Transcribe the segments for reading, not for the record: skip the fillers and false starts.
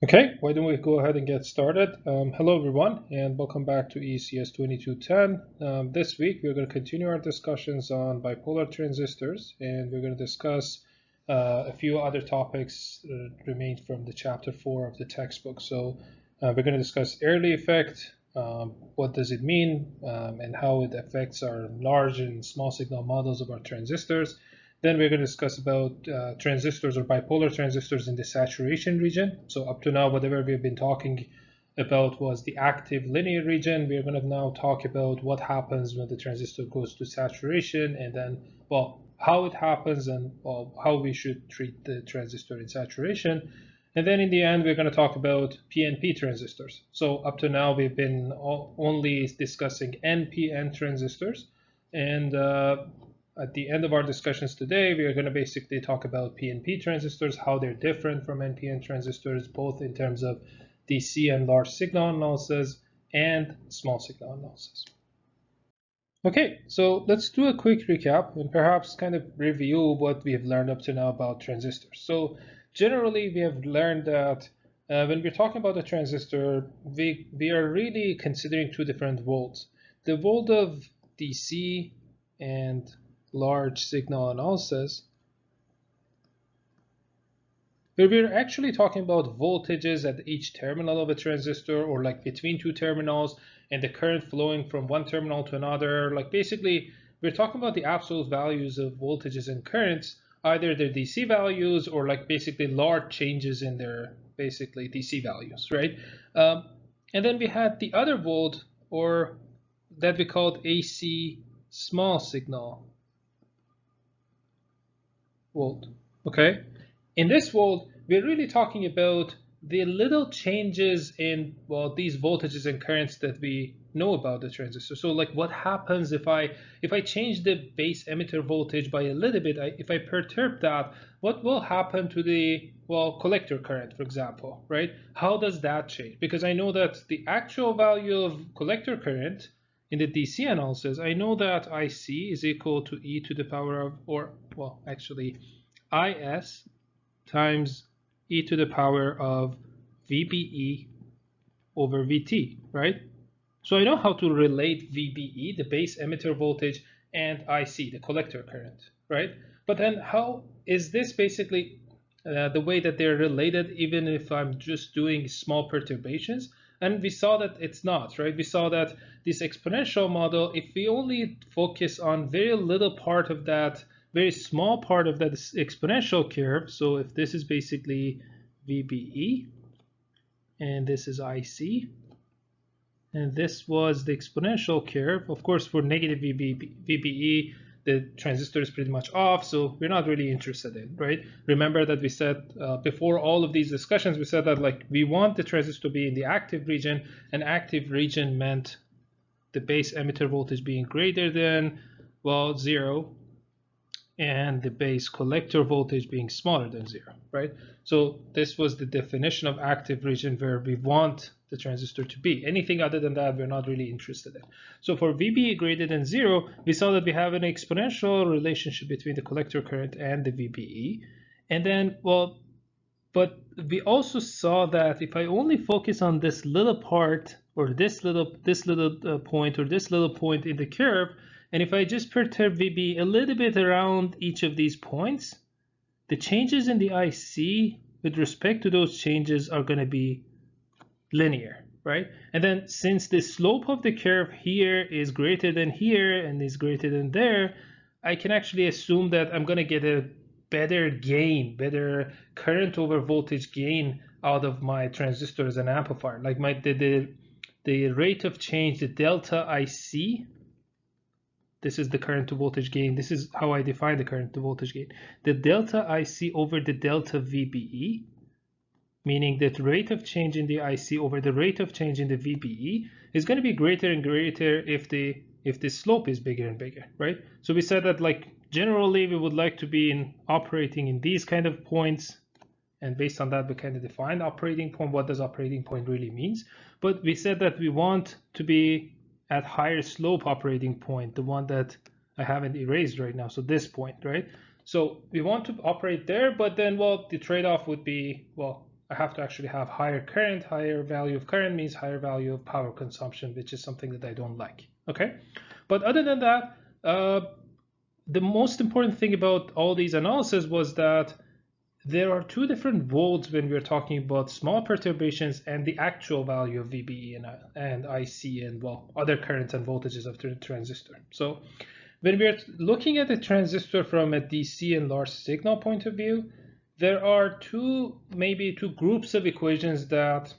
Okay, why don't we go ahead and get started? Hello, everyone, and welcome back to ECS 2210. This week, we're going to continue our discussions on bipolar transistors, and we're going to discuss a few other topics remained from the chapter 4 of the textbook. So, we're going to discuss early effect, what does it mean, and how it affects our large and small signal models of our transistors. Then we're going to discuss about transistors or bipolar transistors in the saturation region. So up to now, whatever we've been talking about was the active linear region. We're going to now talk about what happens when the transistor goes to saturation, and then, well, how it happens and how we should treat the transistor in saturation. And then in the end, we're going to talk about PNP transistors. So up to now, we've been only discussing NPN transistors. And at the end of our discussions today, we are going to basically talk about PNP transistors, how they're different from NPN transistors, both in terms of DC and large signal analysis and small signal analysis. Okay, so let's do a quick recap and perhaps kind of review what we have learned up to now about transistors. So generally, we have learned that when we're talking about a transistor, we are really considering two different volts. The volt of DC and large signal analysis, where we're actually talking about voltages at each terminal of a transistor, or like between two terminals, and the current flowing from one terminal to another. Like basically, we're talking about the absolute values of voltages and currents, either their DC values or like basically large changes in their basically DC values, right? And then we had the other volt, or that we called AC small signal volt. Okay, in this volt, we're really talking about the little changes in, well, these voltages and currents that we know about the transistor. So like what happens if I change the base emitter voltage by a little bit, if I perturb that, what will happen to the, well, collector current, for example, right? How does that change? Because I know that the actual value of collector current in the DC analysis, I know that IC is equal to e to the power of, or well, actually IS times e to the power of VBE over VT, right? So I know how to relate VBE, the base emitter voltage, and IC, the collector current, right? But then how is this basically the way that they're related, even if I'm just doing small perturbations? And we saw that it's not, right? We saw that this exponential model, if we only focus on very little part of that, very small part of that exponential curve, so if this is basically VBE, and this is IC, and this was the exponential curve. Of course, for negative VBE, the transistor is pretty much off, so we're not really interested in, right? Remember that we said before all of these discussions, we said that like we want the transistor to be in the active region, and active region meant the base emitter voltage being greater than, well, 0, and the base collector voltage being smaller than 0, right? So this was the definition of active region where we want the transistor to be. Anything other than that, we're not really interested in. So for VBE greater than 0, we saw that we have an exponential relationship between the collector current and the VBE. And then, well, but we also saw that if I only focus on this little part, or this little point, or this little point in the curve, and if I just perturb VB a little bit around each of these points, the changes in the IC with respect to those changes are going to be linear, right? And then since the slope of the curve here is greater than here and is greater than there, I can actually assume that I'm going to get a better gain, better current over voltage gain out of my transistor as an amplifier. Like the rate of change, the delta IC, this is the current to voltage gain. This is how I define the current to voltage gain. The delta IC over the delta VBE, meaning that rate of change in the IC over the rate of change in the VBE is going to be greater and greater if the slope is bigger and bigger, right? So we said that like generally we would like to be operating in these kind of points, and based on that we kind of define operating point. What does operating point really means? But we said that we want to be at higher slope operating point, the one that I haven't erased right now, so this point, right? So we want to operate there, but then, well, the trade-off would be, well, I have to actually have higher current. Higher value of current means higher value of power consumption, which is something that I don't like. Okay, but other than that, the most important thing about all these analyses was that there are two different volts when we're talking about small perturbations and the actual value of VBE and IC and, well, other currents and voltages of the transistor. So when we're looking at the transistor from a DC and large signal point of view, there are maybe two groups of equations that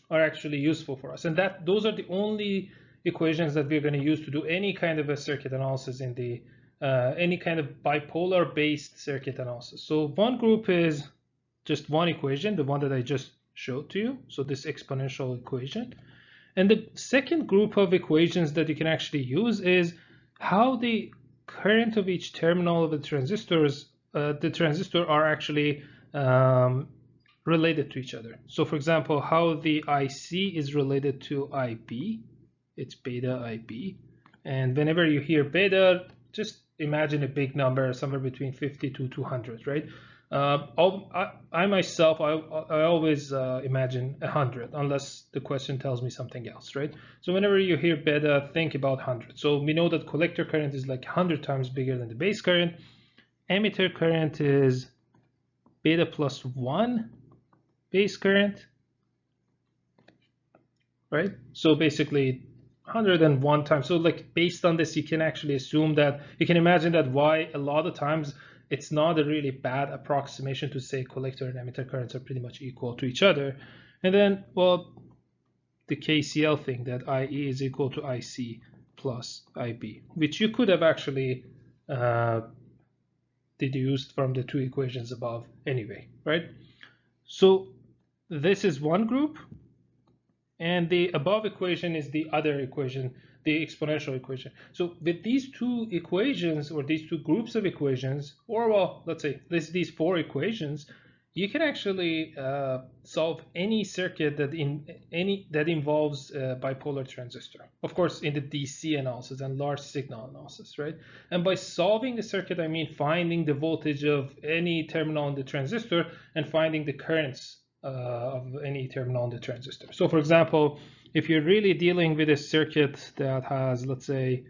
are actually useful for us. And those are the only equations that we're going to use to do any kind of a circuit analysis in the any kind of bipolar based circuit analysis. So one group is just one equation, the one that I just showed to you. So this exponential equation. And the second group of equations that you can actually use is how the current of each terminal of the transistor are actually related to each other. So for example, how the IC is related to IB, it's beta IB. And whenever you hear beta, just imagine a big number, somewhere between 50 to 200, right? I myself, I always imagine 100, unless the question tells me something else, right? So whenever you hear beta, think about 100. So we know that collector current is like 100 times bigger than the base current. Emitter current is beta plus 1 base current, right? So basically 101 times. So like based on this, you can actually assume that, you can imagine that why a lot of times it's not a really bad approximation to say collector and emitter currents are pretty much equal to each other. And then, well, the KCL thing, that IE is equal to IC plus IB, which you could have actually deduced from the two equations above anyway, right? So this is one group, and the above equation is the other equation, the exponential equation. So with these two equations, or these two groups of equations, or well, let's say these four equations, you can actually solve any circuit that involves a bipolar transistor. Of course, in the DC analysis and large signal analysis, right? And by solving the circuit, I mean finding the voltage of any terminal in the transistor and finding the currents of any terminal in the transistor. So for example, if you're really dealing with a circuit that has, let's say,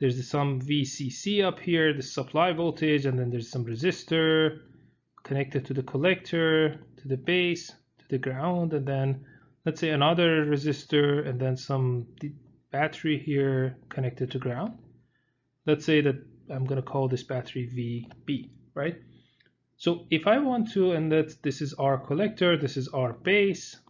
there's some VCC up here, the supply voltage, and then there's some resistor connected to the collector, to the base, to the ground, and then let's say another resistor, and then some battery here connected to ground. Let's say that I'm going to call this battery VB, right? So if I want to, and this is our collector, this is our base.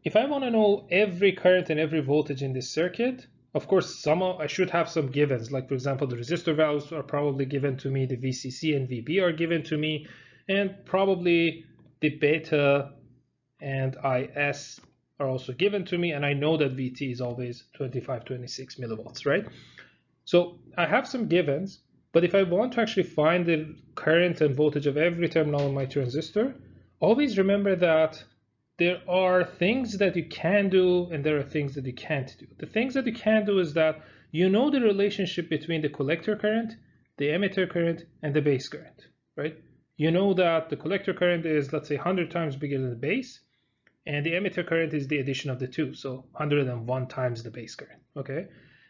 If I want to know every current and every voltage in this circuit, of course, I should have some givens. Like for example, the resistor values are probably given to me, the VCC and VB are given to me, and probably the beta and IS are also given to me. And I know that VT is always 25-26 millivolts, right? So I have some givens. But if I want to actually find the current and voltage of every terminal in my transistor, always remember that there are things that you can do and there are things that you can't do. The things that you can do is that you know the relationship between the collector current, the emitter current, and the base current, right? You know that the collector current is, let's say, 100 times bigger than the base, and the emitter current is the addition of the two, so 101 times the base current, okay?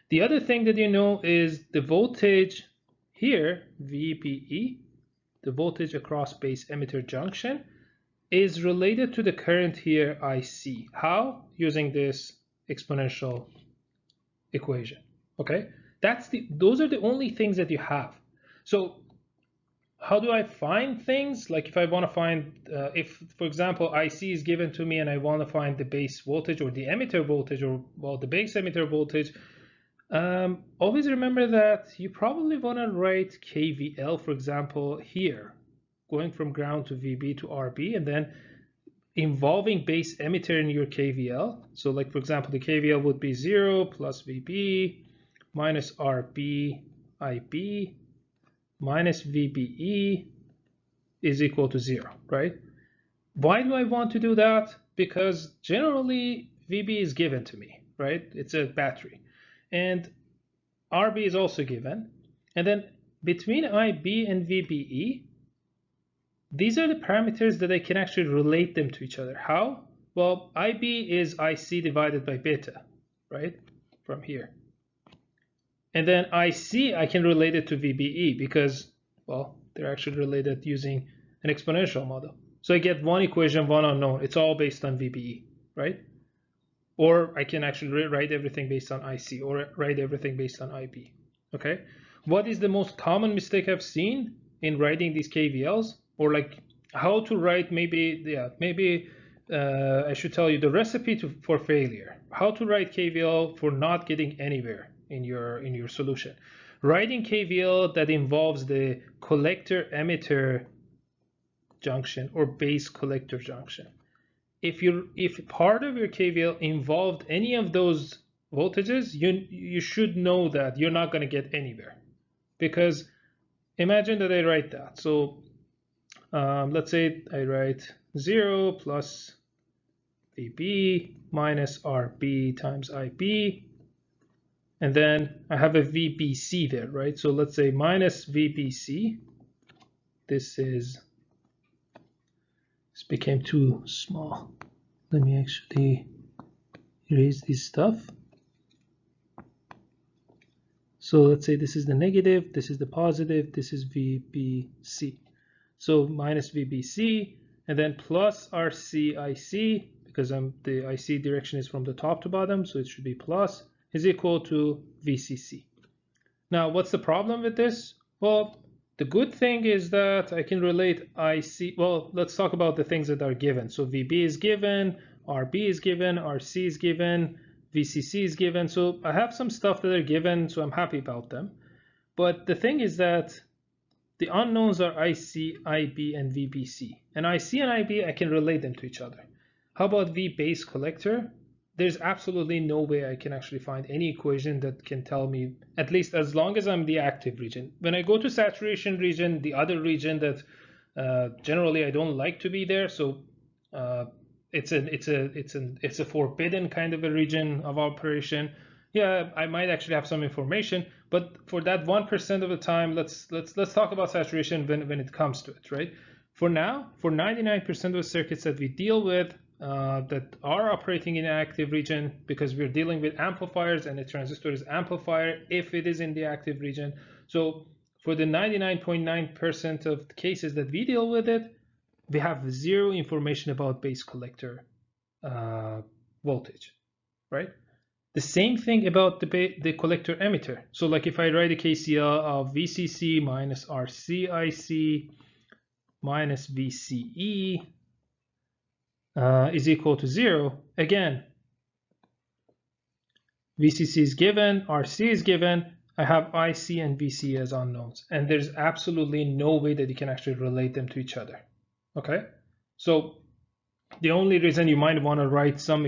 The other thing that you know is the voltage here, VBE, the voltage across base emitter junction, is related to the current here, IC. How? Using this exponential equation. Okay, those are the only things that you have. So how do I find things? Like if I want to find, if for example IC is given to me and I want to find the base voltage or the emitter voltage, or well, the base emitter voltage, always remember that you probably want to write KVL, for example, here, going from ground to VB to RB, and then involving base emitter in your KVL. So like, for example, the KVL would be 0 plus VB minus RB IB minus VBE is equal to 0, right? Why do I want to do that? Because generally VB is given to me, right? It's a battery. And RB is also given. And then between IB and VBE, these are the parameters that I can actually relate them to each other. How? Well, IB is IC divided by beta, right? From here. And then IC, I can relate it to VBE because, well, they're actually related using an exponential model. So I get one equation, one unknown. It's all based on VBE, right? Or I can actually write everything based on IC or write everything based on IB, okay? What is the most common mistake I've seen in writing these KVLs? Or like how to write, maybe I should tell you the recipe for failure. How to write KVL for not getting anywhere in your solution. Writing KVL that involves the collector emitter junction or base collector junction. If part of your KVL involved any of those voltages, you should know that you're not going to get anywhere, because imagine that I write that. So let's say I write 0 plus VB minus RB times IB, and then I have a VBC there, right? So let's say minus VBC. This became too small. Let me actually erase this stuff. So let's say this is the negative, this is the positive, this is VBC. So minus VBC, and then plus RCIC, because the IC direction is from the top to bottom, so it should be plus, is equal to VCC. Now, what's the problem with this? Well, the good thing is that I can relate IC. Well, let's talk about the things that are given. So VB is given, RB is given, RC is given, VCC is given. So I have some stuff that are given, so I'm happy about them. But the thing is that the unknowns are IC, IB, and VBC. And IC and IB, I can relate them to each other. How about V base collector? There's absolutely no way I can actually find any equation that can tell me, at least as long as I'm the active region. When I go to saturation region, the other region that generally I don't like to be there, so it's a forbidden kind of a region of operation. Yeah, I might actually have some information, but for that 1% of the time, let's talk about saturation when it comes to it, right? For now, for 99% of the circuits that we deal with, that are operating in an active region, because we're dealing with amplifiers and the transistor is amplifier if it is in the active region. So for the 99.9% of the cases that we deal with it, we have zero information about base collector voltage, right? The same thing about the collector emitter. So like if I write a KCL of VCC minus RCIC minus VCE is equal to 0. Again, VCC is given, RC is given, I have IC and VC as unknowns, and there's absolutely no way that you can actually relate them to each other. Okay, so the only reason you might want to write an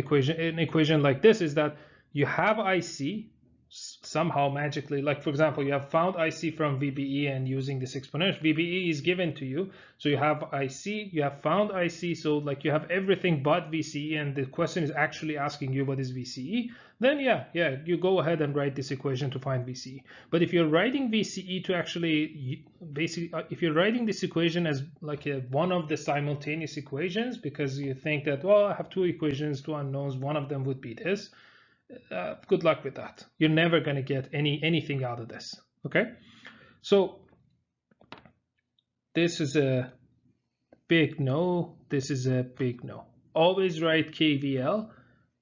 equation like this is that you have IC somehow magically, like for example, you have found IC from VBE and using this exponential, VBE is given to you, so you have IC, you have found IC, so like you have everything but VCE, and the question is actually asking you what is VCE, then yeah, you go ahead and write this equation to find VCE. But if you're writing VCE to actually, basically, if you're writing this equation as like one of the simultaneous equations, because you think that, well, I have two equations, two unknowns, one of them would be this, good luck with that. You're never going to get anything out of this. Okay, so this is a big no, this is a big no. Always write KVL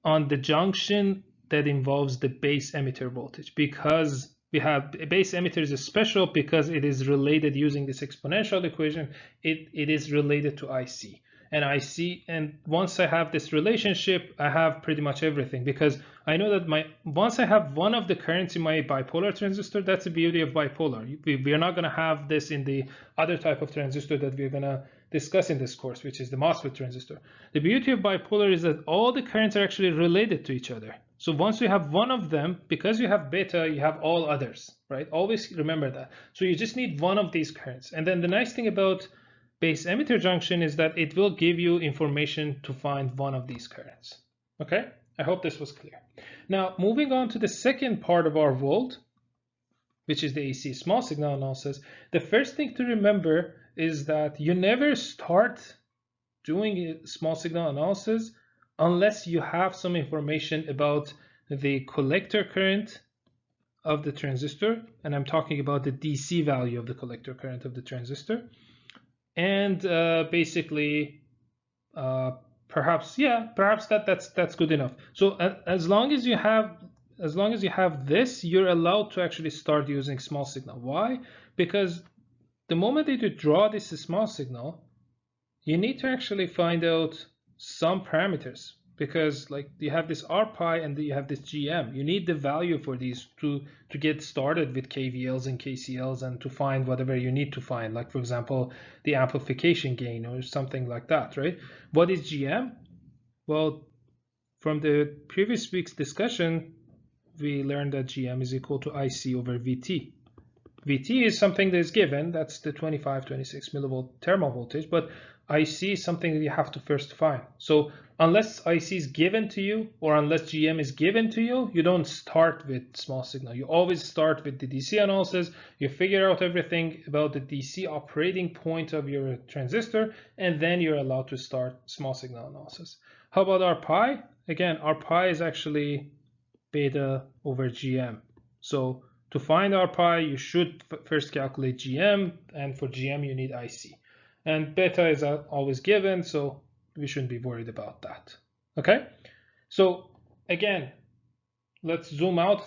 on the junction that involves the base emitter voltage, because we have base emitter is special because it is related using this exponential equation. It is related to IC. And I see, and once I have this relationship, I have pretty much everything, because I know that once I have one of the currents in my bipolar transistor, that's the beauty of bipolar. We are not going to have this in the other type of transistor that we're going to discuss in this course, which is the MOSFET transistor. The beauty of bipolar is that all the currents are actually related to each other. So once you have one of them, because you have beta, you have all others, right? Always remember that. So you just need one of these currents. And then the nice thing about base emitter junction is that it will give you information to find one of these currents. Okay, I hope this was clear. Now, moving on to the second part of our volt, which is the AC small signal analysis, the first thing to remember is that you never start doing a small signal analysis unless you have some information about the collector current of the transistor, and I'm talking about the DC value of the collector current of the transistor, and basically perhaps that's good enough. So as long as you have this, you're allowed to actually start using small signal. Why? Because the moment that you draw this small signal, you need to actually find out some parameters, because like you have this RPi and you have this GM. You need the value for these to get started with KVLs and KCLs and to find whatever you need to find, like for example the amplification gain or something like that, right? What is GM? Well, from the previous week's discussion, we learned that GM is equal to IC over VT. VT is something that is given, that's the 25-26 millivolt thermal voltage, but IC is something that you have to first find. So unless IC is given to you or unless GM is given to you, you don't start with small signal. You always start with the DC analysis. You figure out everything about the DC operating point of your transistor, and then you're allowed to start small signal analysis. How about RPi? Again, RPi is actually beta over GM. So to find RPi, you should first calculate GM, and for GM you need IC. And beta is always given, so we shouldn't be worried about that. Okay, so again, let's zoom out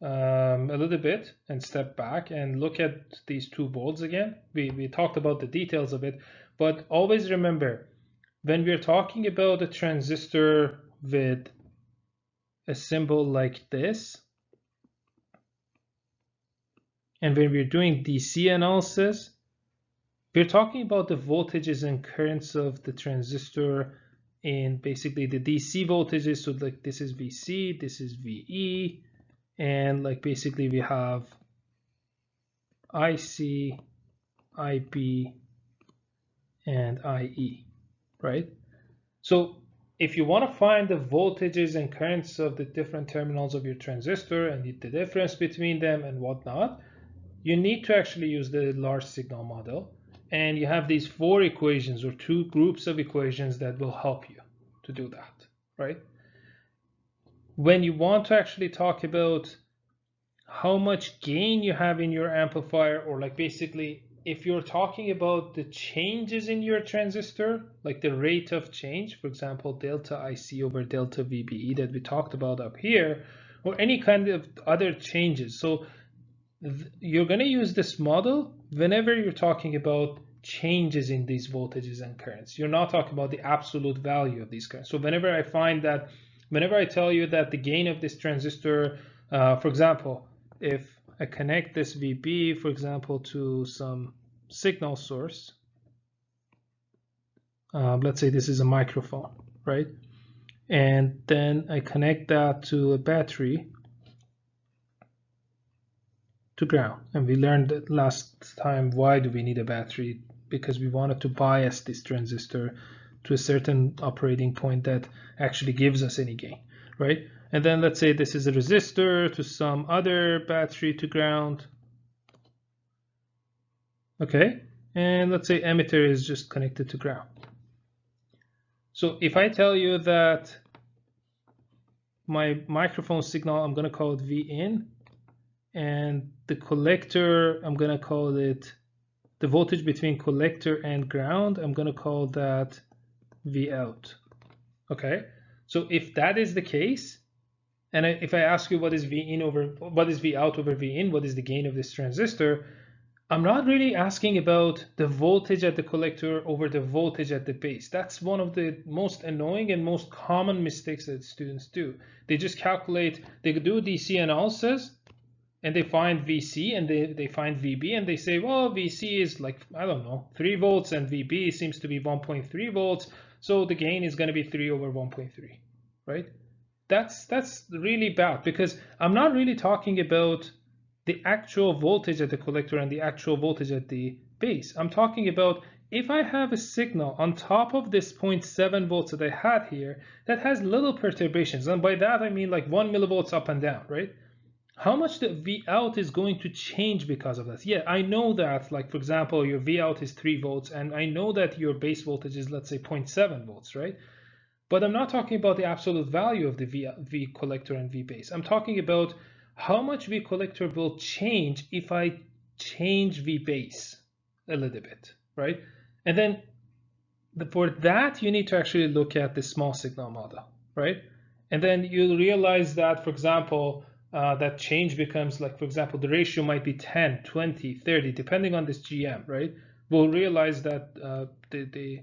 a little bit and step back and look at these two boards again. We talked about the details of it, but always remember, when we're talking about a transistor with a symbol like this, and when we're doing DC analysis, we're talking about the voltages and currents of the transistor in basically the DC voltages. So like this is VC, this is VE, and like basically we have IC, IB, and IE, right? So if you want to find the voltages and currents of the different terminals of your transistor and the difference between them and whatnot, you need to actually use the large signal model. And you have these four equations or two groups of equations that will help you to do that, right? When you want to actually talk about how much gain you have in your amplifier, or like basically if you're talking about the changes in your transistor, like the rate of change, for example, delta IC over delta VBE that we talked about up here, or any kind of other changes. So you're going to use this model whenever you're talking about changes in these voltages and currents. You're not talking about the absolute value of these currents. So whenever I tell you that the gain of this transistor, for example, if I connect this VB, for example, to some signal source, let's say this is a microphone, right? And then I connect that to a battery to ground. And we learned that last time, why do we need a battery? Because we wanted to bias this transistor to a certain operating point that actually gives us any gain, right? And then let's say this is a resistor to some other battery to ground. Okay, and let's say emitter is just connected to ground. So if I tell you that my microphone signal, I'm going to call it V in, and the collector, I'm going to call it the voltage between collector and ground, I'm going to call that V out. Okay, so if that is the case, and if I ask you what is V out over V in, what is the gain of this transistor, I'm not really asking about the voltage at the collector over the voltage at the base. That's one of the most annoying and most common mistakes that students do. They just calculate, they do DC analysis, and they find VC and they find VB, and they say, well, VC is like, I don't know, 3 volts and VB seems to be 1.3 volts. So the gain is going to be 3 over 1.3, right? That's really bad, because I'm not really talking about the actual voltage at the collector and the actual voltage at the base. I'm talking about if I have a signal on top of this 0.7 volts that I had here that has little perturbations, and by that I mean like 1 millivolts up and down, right? how much the V out is going to change because of that. Yeah, I know that, like, for example, your V out is 3 volts, and I know that your base voltage is, let's say, 0.7 volts, right? But I'm not talking about the absolute value of the V collector and V base. I'm talking about how much V collector will change if I change V base a little bit, right? And then for that, you need to actually look at the small signal model, right? And then you'll realize that, for example, that change becomes, like, for example, the ratio might be 10, 20, 30, depending on this GM, right? We'll realize that the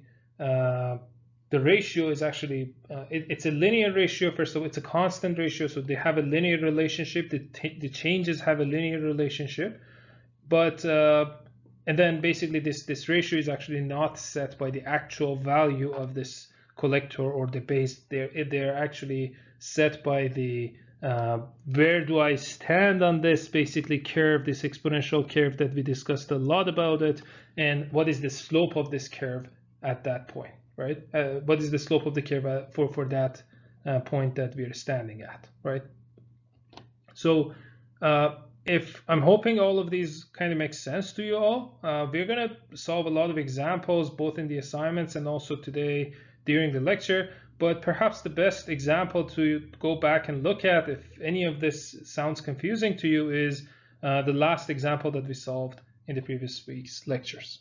ratio is actually, it's a linear ratio. First of all, it's a constant ratio, so they have a linear relationship. The changes have a linear relationship, but and then basically this ratio is actually not set by the actual value of this collector or the base. They're actually set by the where do I stand on this basically curve, this exponential curve that we discussed a lot about it, and what is the slope of this curve at that point, right? What is the slope of the curve for that point that we are standing at, right? So if I'm hoping all of these kind of make sense to you all, we're going to solve a lot of examples both in the assignments and also today during the lecture. But perhaps the best example to go back and look at, if any of this sounds confusing to you, is the last example that we solved in the previous week's lectures.